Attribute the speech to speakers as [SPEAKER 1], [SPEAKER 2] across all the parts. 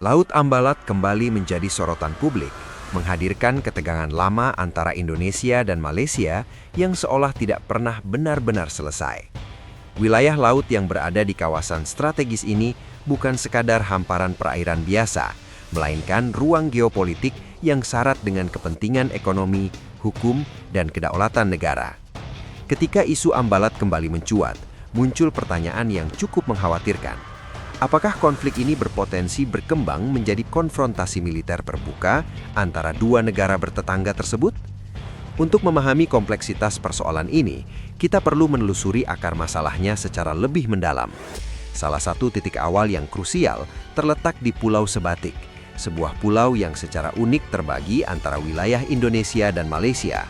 [SPEAKER 1] Laut Ambalat kembali menjadi sorotan publik, menghadirkan ketegangan lama antara Indonesia dan Malaysia yang seolah tidak pernah benar-benar selesai. Wilayah laut yang berada di kawasan strategis ini bukan sekadar hamparan perairan biasa, melainkan ruang geopolitik yang syarat dengan kepentingan ekonomi, hukum, dan kedaulatan negara. Ketika isu Ambalat kembali mencuat, muncul pertanyaan yang cukup mengkhawatirkan. Apakah konflik ini berpotensi berkembang menjadi konfrontasi militer terbuka antara dua negara bertetangga tersebut? Untuk memahami kompleksitas persoalan ini, kita perlu menelusuri akar masalahnya secara lebih mendalam. Salah satu titik awal yang krusial terletak di Pulau Sebatik, sebuah pulau yang secara unik terbagi antara wilayah Indonesia dan Malaysia.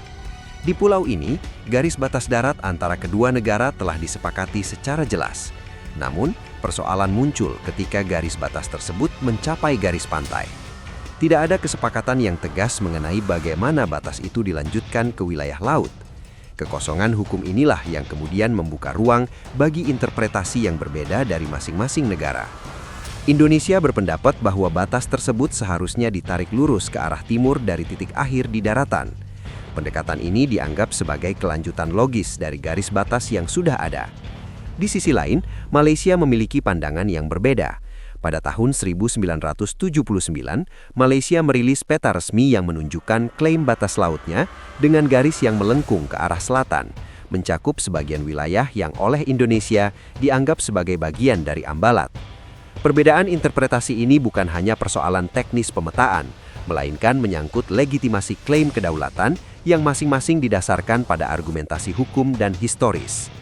[SPEAKER 1] Di pulau ini, garis batas darat antara kedua negara telah disepakati secara jelas. Namun, persoalan muncul ketika garis batas tersebut mencapai garis pantai. Tidak ada kesepakatan yang tegas mengenai bagaimana batas itu dilanjutkan ke wilayah laut. Kekosongan hukum inilah yang kemudian membuka ruang bagi interpretasi yang berbeda dari masing-masing negara. Indonesia berpendapat bahwa batas tersebut seharusnya ditarik lurus ke arah timur dari titik akhir di daratan. Pendekatan ini dianggap sebagai kelanjutan logis dari garis batas yang sudah ada. Di sisi lain, Malaysia memiliki pandangan yang berbeda. Pada tahun 1979, Malaysia merilis peta resmi yang menunjukkan klaim batas lautnya dengan garis yang melengkung ke arah selatan, mencakup sebagian wilayah yang oleh Indonesia dianggap sebagai bagian dari Ambalat. Perbedaan interpretasi ini bukan hanya persoalan teknis pemetaan, melainkan menyangkut legitimasi klaim kedaulatan yang masing-masing didasarkan pada argumentasi hukum dan historis.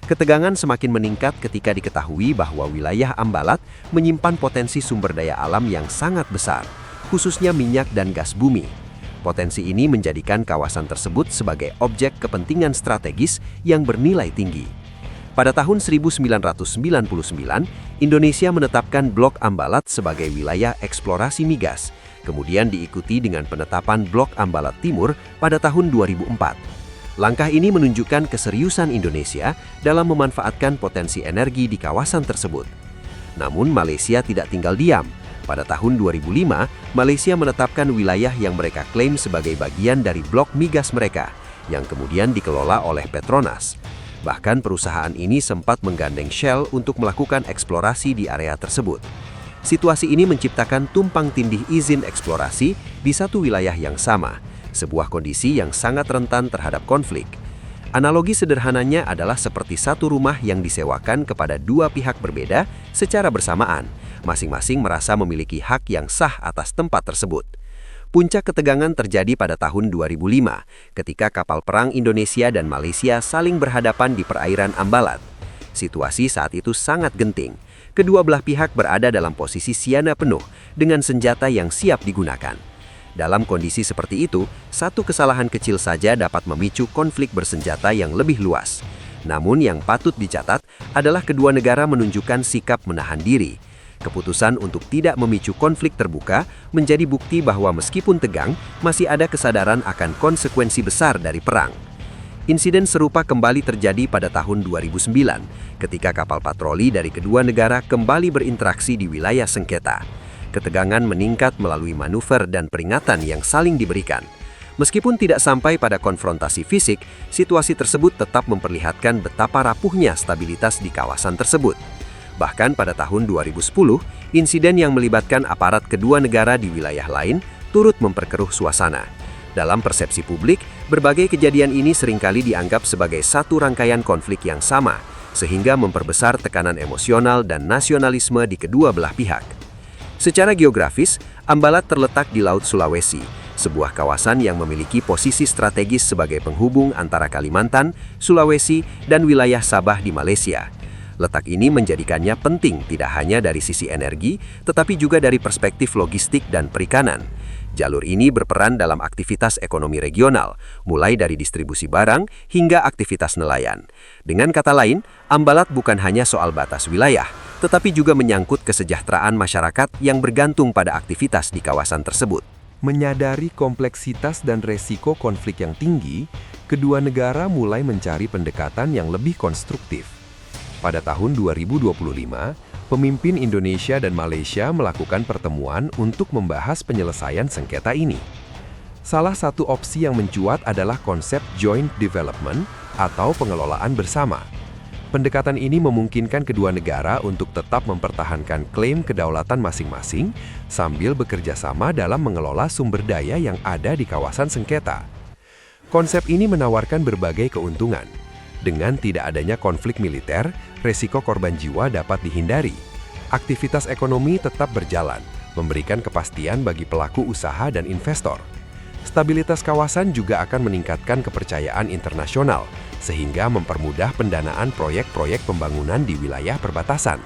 [SPEAKER 1] Ketegangan semakin meningkat ketika diketahui bahwa wilayah Ambalat menyimpan potensi sumber daya alam yang sangat besar, khususnya minyak dan gas bumi. Potensi ini menjadikan kawasan tersebut sebagai objek kepentingan strategis yang bernilai tinggi. Pada tahun 1999, Indonesia menetapkan Blok Ambalat sebagai wilayah eksplorasi migas, kemudian diikuti dengan penetapan Blok Ambalat Timur pada tahun 2004. Langkah ini menunjukkan keseriusan Indonesia dalam memanfaatkan potensi energi di kawasan tersebut. Namun Malaysia tidak tinggal diam. Pada tahun 2005, Malaysia menetapkan wilayah yang mereka klaim sebagai bagian dari blok migas mereka, yang kemudian dikelola oleh Petronas. Bahkan perusahaan ini sempat menggandeng Shell untuk melakukan eksplorasi di area tersebut. Situasi ini menciptakan tumpang tindih izin eksplorasi di satu wilayah yang sama, sebuah kondisi yang sangat rentan terhadap konflik. Analogi sederhananya adalah seperti satu rumah yang disewakan kepada dua pihak berbeda secara bersamaan, masing-masing merasa memiliki hak yang sah atas tempat tersebut. Puncak ketegangan terjadi pada tahun 2005, ketika kapal perang Indonesia dan Malaysia saling berhadapan di perairan Ambalat. Situasi saat itu sangat genting. Kedua belah pihak berada dalam posisi siaga penuh dengan senjata yang siap digunakan. Dalam kondisi seperti itu, satu kesalahan kecil saja dapat memicu konflik bersenjata yang lebih luas. Namun yang patut dicatat adalah kedua negara menunjukkan sikap menahan diri. Keputusan untuk tidak memicu konflik terbuka menjadi bukti bahwa meskipun tegang, masih ada kesadaran akan konsekuensi besar dari perang. Insiden serupa kembali terjadi pada tahun 2009, ketika kapal patroli dari kedua negara kembali berinteraksi di wilayah sengketa. Ketegangan meningkat melalui manuver dan peringatan yang saling diberikan. Meskipun tidak sampai pada konfrontasi fisik, situasi tersebut tetap memperlihatkan betapa rapuhnya stabilitas di kawasan tersebut. Bahkan pada tahun 2010, insiden yang melibatkan aparat kedua negara di wilayah lain turut memperkeruh suasana. Dalam persepsi publik, berbagai kejadian ini seringkali dianggap sebagai satu rangkaian konflik yang sama, sehingga memperbesar tekanan emosional dan nasionalisme di kedua belah pihak. Secara geografis, Ambalat terletak di Laut Sulawesi, sebuah kawasan yang memiliki posisi strategis sebagai penghubung antara Kalimantan, Sulawesi, dan wilayah Sabah di Malaysia. Letak ini menjadikannya penting tidak hanya dari sisi energi, tetapi juga dari perspektif logistik dan perikanan. Jalur ini berperan dalam aktivitas ekonomi regional, mulai dari distribusi barang hingga aktivitas nelayan. Dengan kata lain, Ambalat bukan hanya soal batas wilayah, tetapi juga menyangkut kesejahteraan masyarakat yang bergantung pada aktivitas di kawasan tersebut.
[SPEAKER 2] Menyadari kompleksitas dan resiko konflik yang tinggi, kedua negara mulai mencari pendekatan yang lebih konstruktif. Pada tahun 2025, pemimpin Indonesia dan Malaysia melakukan pertemuan untuk membahas penyelesaian sengketa ini. Salah satu opsi yang mencuat adalah konsep joint development atau pengelolaan bersama. Pendekatan ini memungkinkan kedua negara untuk tetap mempertahankan klaim kedaulatan masing-masing sambil bekerja sama dalam mengelola sumber daya yang ada di kawasan sengketa. Konsep ini menawarkan berbagai keuntungan. Dengan tidak adanya konflik militer, resiko korban jiwa dapat dihindari. Aktivitas ekonomi tetap berjalan, memberikan kepastian bagi pelaku usaha dan investor. Stabilitas kawasan juga akan meningkatkan kepercayaan internasional, sehingga mempermudah pendanaan proyek-proyek pembangunan di wilayah perbatasan.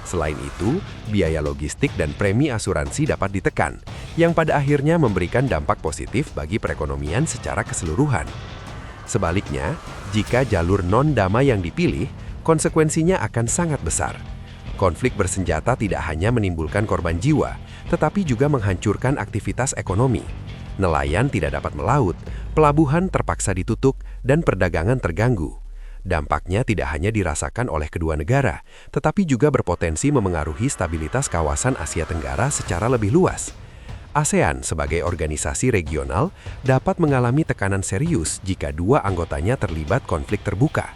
[SPEAKER 2] Selain itu, biaya logistik dan premi asuransi dapat ditekan, yang pada akhirnya memberikan dampak positif bagi perekonomian secara keseluruhan. Sebaliknya, jika jalur non-damai yang dipilih, konsekuensinya akan sangat besar. Konflik bersenjata tidak hanya menimbulkan korban jiwa, tetapi juga menghancurkan aktivitas ekonomi. Nelayan tidak dapat melaut, pelabuhan terpaksa ditutup, dan perdagangan terganggu. Dampaknya tidak hanya dirasakan oleh kedua negara, tetapi juga berpotensi memengaruhi stabilitas kawasan Asia Tenggara secara lebih luas. ASEAN sebagai organisasi regional dapat mengalami tekanan serius jika dua anggotanya terlibat konflik terbuka.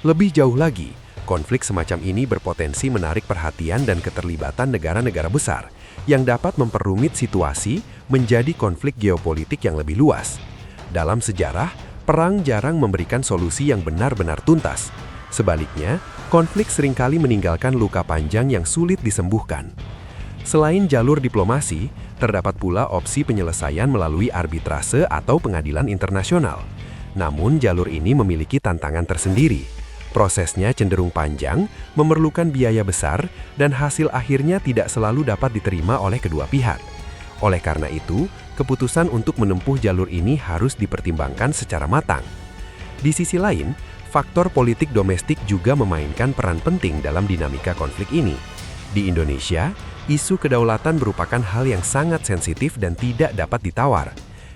[SPEAKER 2] Lebih jauh lagi, konflik semacam ini berpotensi menarik perhatian dan keterlibatan negara-negara besar yang dapat memperrumit situasi menjadi konflik geopolitik yang lebih luas. Dalam sejarah, perang jarang memberikan solusi yang benar-benar tuntas. Sebaliknya, konflik seringkali meninggalkan luka panjang yang sulit disembuhkan. Selain jalur diplomasi, terdapat pula opsi penyelesaian melalui arbitrase atau pengadilan internasional. Namun, jalur ini memiliki tantangan tersendiri. Prosesnya cenderung panjang, memerlukan biaya besar, dan hasil akhirnya tidak selalu dapat diterima oleh kedua pihak. Oleh karena itu, keputusan untuk menempuh jalur ini harus dipertimbangkan secara matang. Di sisi lain, faktor politik domestik juga memainkan peran penting dalam dinamika konflik ini. Di Indonesia, isu kedaulatan merupakan hal yang sangat sensitif dan tidak dapat ditawar.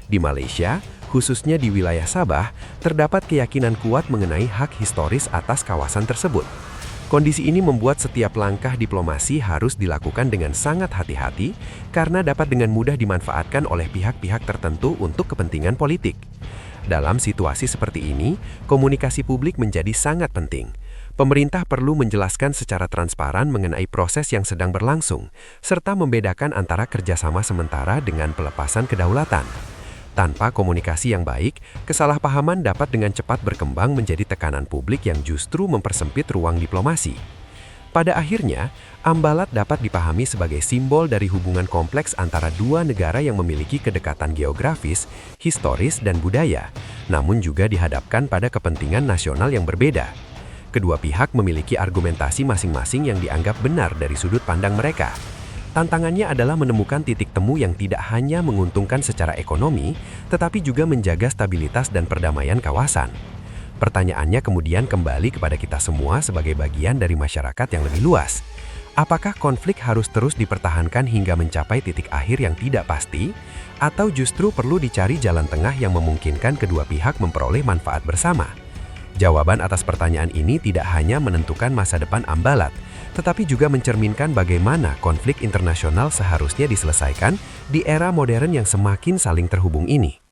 [SPEAKER 2] Di Malaysia, khususnya di wilayah Sabah, terdapat keyakinan kuat mengenai hak historis atas kawasan tersebut. Kondisi ini membuat setiap langkah diplomasi harus dilakukan dengan sangat hati-hati karena dapat dengan mudah dimanfaatkan oleh pihak-pihak tertentu untuk kepentingan politik. Dalam situasi seperti ini, komunikasi publik menjadi sangat penting. Pemerintah perlu menjelaskan secara transparan mengenai proses yang sedang berlangsung, serta membedakan antara kerjasama sementara dengan pelepasan kedaulatan. Tanpa komunikasi yang baik, kesalahpahaman dapat dengan cepat berkembang menjadi tekanan publik yang justru mempersempit ruang diplomasi. Pada akhirnya, Ambalat dapat dipahami sebagai simbol dari hubungan kompleks antara dua negara yang memiliki kedekatan geografis, historis, dan budaya, namun juga dihadapkan pada kepentingan nasional yang berbeda. Kedua pihak memiliki argumentasi masing-masing yang dianggap benar dari sudut pandang mereka. Tantangannya adalah menemukan titik temu yang tidak hanya menguntungkan secara ekonomi, tetapi juga menjaga stabilitas dan perdamaian kawasan. Pertanyaannya kemudian kembali kepada kita semua sebagai bagian dari masyarakat yang lebih luas. Apakah konflik harus terus dipertahankan hingga mencapai titik akhir yang tidak pasti, atau justru perlu dicari jalan tengah yang memungkinkan kedua pihak memperoleh manfaat bersama? Jawaban atas pertanyaan ini tidak hanya menentukan masa depan Ambalat, tetapi juga mencerminkan bagaimana konflik internasional seharusnya diselesaikan di era modern yang semakin saling terhubung ini.